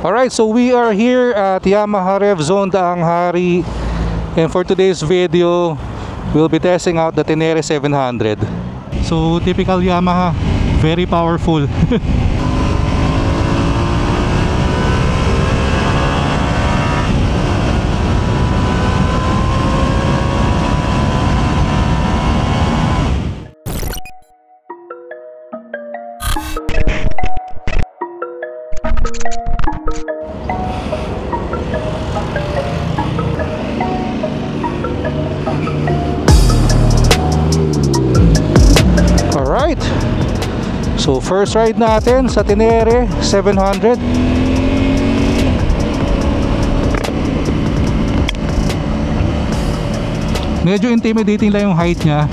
Alright, so we are here at Yamaha Rev Zone Daang Hari, and for today's video we'll be testing out the Tenere 700. So typical Yamaha, very powerful. Alright, so first ride natin sa Tenere 700. Medyo intimidating lang yung height niya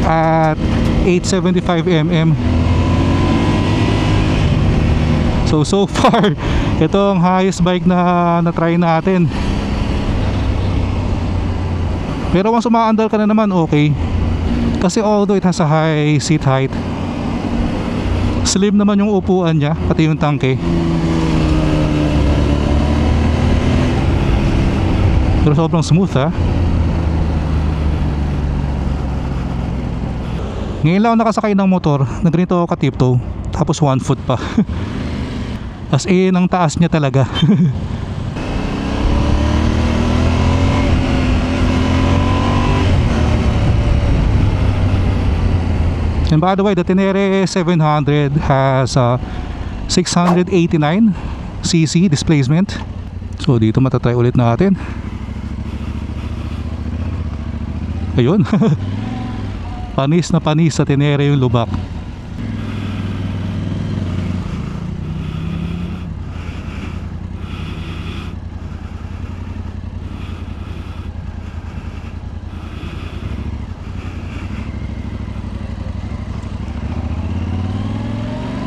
at 875 mm. So far ito ang highest bike na try natin. Pero once umaandar ka na naman, okay. Kasi although it has a high seat height, slim naman yung upuan niya, pati yung tangke. Pero sobrang smooth ha. Ngayon lang ako nakasakay ng motor na ganito ako ka-tiptoe, tapos 1 foot pa. As in, ang taas niya talaga. And by the way, the Tenere 700 has 689cc displacement. So dito matatry ulit natin. Ayun. Panis na panis sa Tenere yung lubak.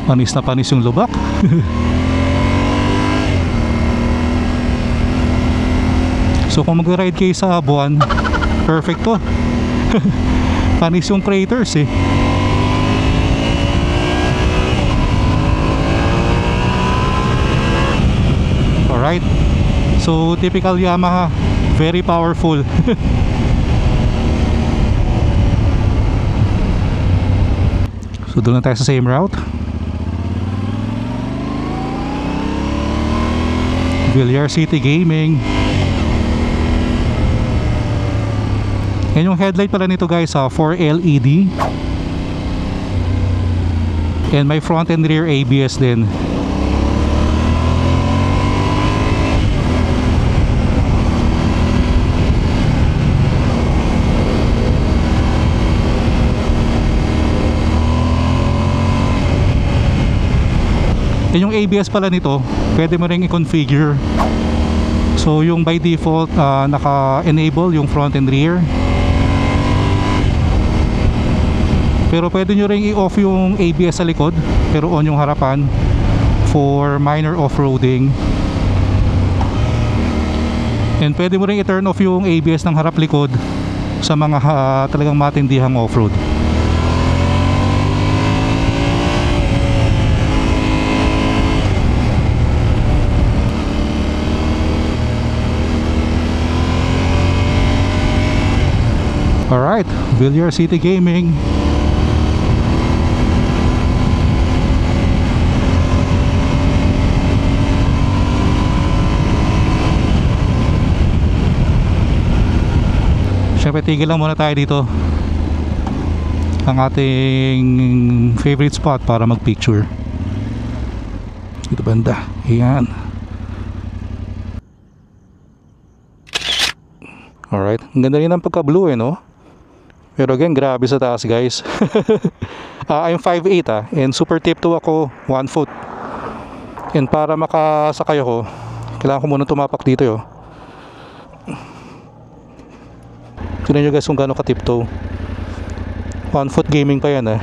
Panis na panis yung lubak. So kung mag-ride kayo sa buwan, perfect to. Panis yung craters eh. Alright, so typical Yamaha, very powerful. So doon na tayo sa same route. Villar City Gaming. Yan yung headlight pala nito guys, 4 LED. And may front and rear ABS din. Yan yung ABS pala nito, pwede mo ring i-configure. So yung by default naka-enable yung front and rear. Pero pwede nyo ring i-off yung ABS sa likod, pero on yung harapan for minor off-roading. And pwede mo ring i-turn off yung ABS ng harap likod sa mga talagang matindihang off-road. Alright, Villar City Gaming. Siyempre tigil lang muna tayo dito, ang ating favorite spot para mag picture. Dito banda, ayan. Alright, ang ganda rin ng pagka blue eh no. Pero again, grabe sa taas guys. I'm 5'8" and super tiptoe ako 1 foot. And para makasakay ako, kailangan ko muna tumapak dito yo. Tignan nyo guys kung gaano ka tiptoe. 1 foot gaming pa yan eh.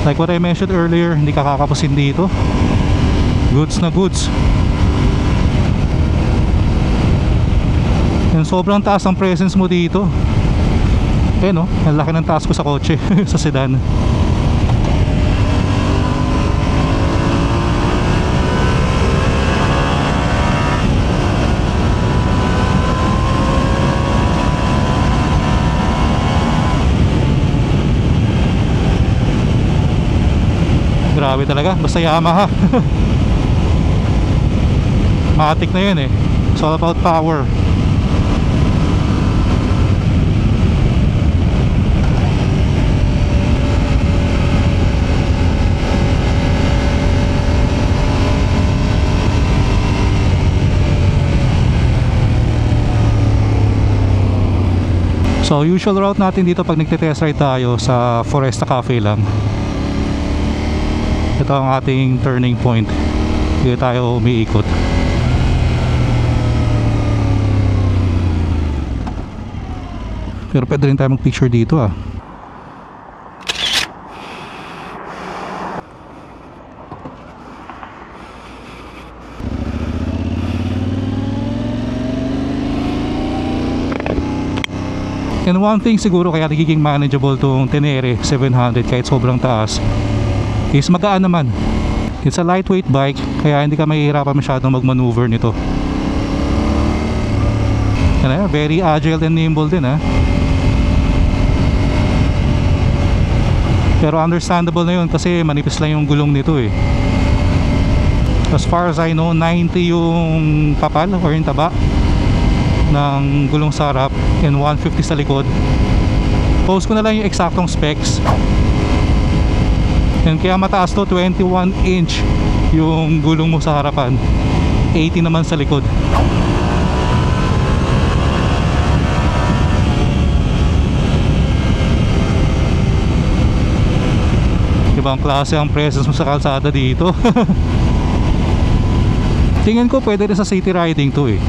Like what I mentioned earlier, hindi ka kakapusin dito. Goods na goods. And sobrang taas ang presence mo dito. Eh no, ang laki ng taas ko sa kotse sa sedan. Grabe talaga, basta Yamaha. Matic na yun eh. It's all about power. So usual route natin dito pag nagte-test ride tayo sa Foresta Cafe lang. Ito ang ating turning point. Dito tayo umiikot. Pero pwede rin tayo mag-picture dito ah. And one thing siguro kaya nagiging manageable tong Tenere 700 kahit sobrang taas is magaan naman. It's a lightweight bike kaya hindi ka mahihirapan masyadong mag-maneuver nito. And very agile and nimble din ha. Pero understandable na yun kasi manipis lang yung gulong nito eh. As far as I know, 90 yung kapal or yung taba ng gulong sa harap and 150 sa likod. Post ko na lang yung eksaktong specs. And kaya mataas to, 21 inch yung gulong mo sa harapan, 80 naman sa likod. Ibang klase ang presence mo sa kalsada dito. Tingin ko pwede rin sa city riding to eh.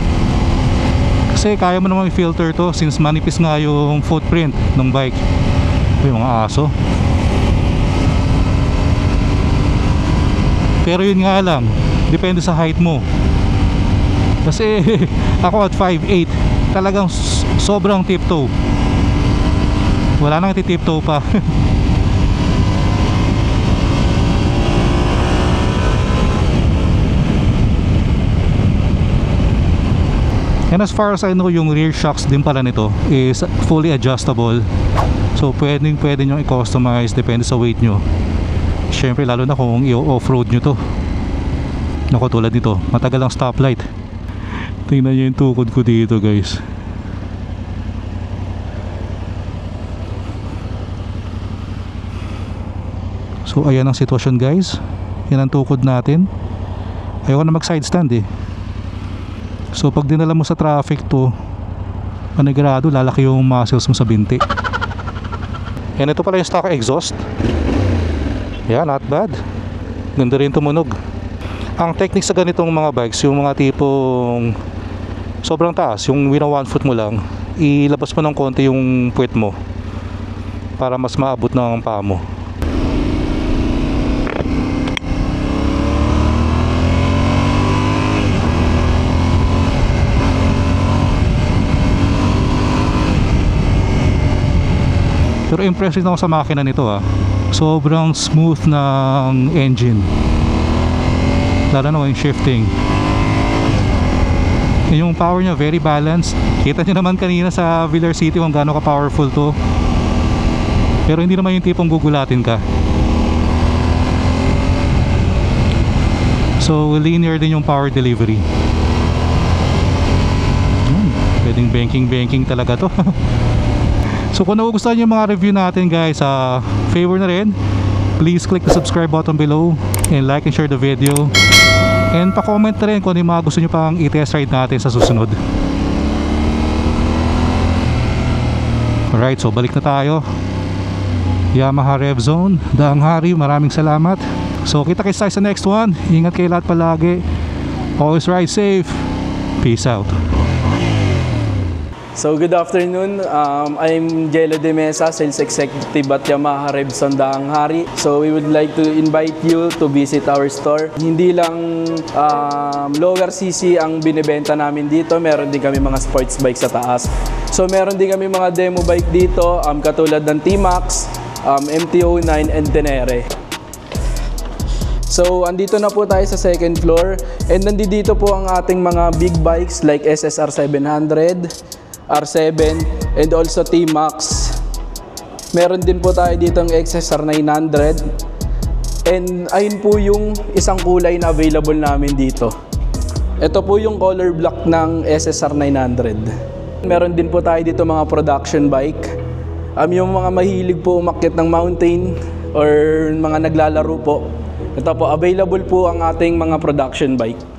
Kasi kaya mo naman i-filter to since manipis nga yung footprint ng bike. Yung mga aso. Pero yun nga lang, depende sa height mo. Kasi ako at 5'8", talagang sobrang tiptoe. Wala nang titiptoe pa. And as far as I know, yung rear shocks din pala nito is fully adjustable. So pwede nyo i-customize depende sa weight nyo. Siyempre lalo na kung i-off-road nyo to. Naku, tulad nito, matagal ang stoplight. Tingnan nyo yung tukod ko dito guys. So ayan ang sitwasyon guys. Yan ang tukod natin. Ayoko na mag side stand eh. So pag dinala mo sa traffic to, panigurado lalaki yung muscles mo sa binti. Yan, ito pala yung stock exhaust. Yeah, not bad. Ganda rin tumunog. Ang technique sa ganitong mga bikes, yung mga tipong sobrang taas, yung wina 1 foot mo lang, ilabas mo ng konti yung puwet mo para mas maabot ng paa mo. Pero impressive na ako sa makina nito ah. Sobrang smooth ng engine. Lalo na yung shifting. Yung power niya very balanced. Kita niyo naman kanina sa Villar City kung gaano ka powerful to. Pero hindi naman yung tipong gugulatin ka. So linear din yung power delivery. Pwedeng banking talaga to. So kung nagugustuhan yung mga review natin guys, favor na rin, please click the subscribe button below and like and share the video. And pa-comment na rin kung ano yung mga gusto nyo pang i-test ride natin sa susunod. Alright, so balik na tayo. Yamaha Rev Zone, Daang Hari, maraming salamat. So kita-kits tayo sa next one. Ingat kayo lahat palagi. Always ride safe. Peace out. So good afternoon, I'm Jello De Mesa, Sales Executive at Yamaha Revson Daang Hari. So we would like to invite you to visit our store. Hindi lang lower CC ang binibenta namin dito, meron din kami mga sports bike sa taas. So meron din kami mga demo bike dito, katulad ng T-Max, MT-09 and Tenere. So, andito na po tayo sa second floor and nandito po ang ating mga big bikes like SSR 700, R7 and also T-Max. Meron din po tayo dito ang XSR 900 and ayun po yung isang kulay na available namin dito. Ito po yung color block ng SSR 900. Meron din po tayo dito mga production bike. Yung mga mahilig po umakyat ng mountain or mga naglalaro po. Ito po, available po ang ating mga production bike.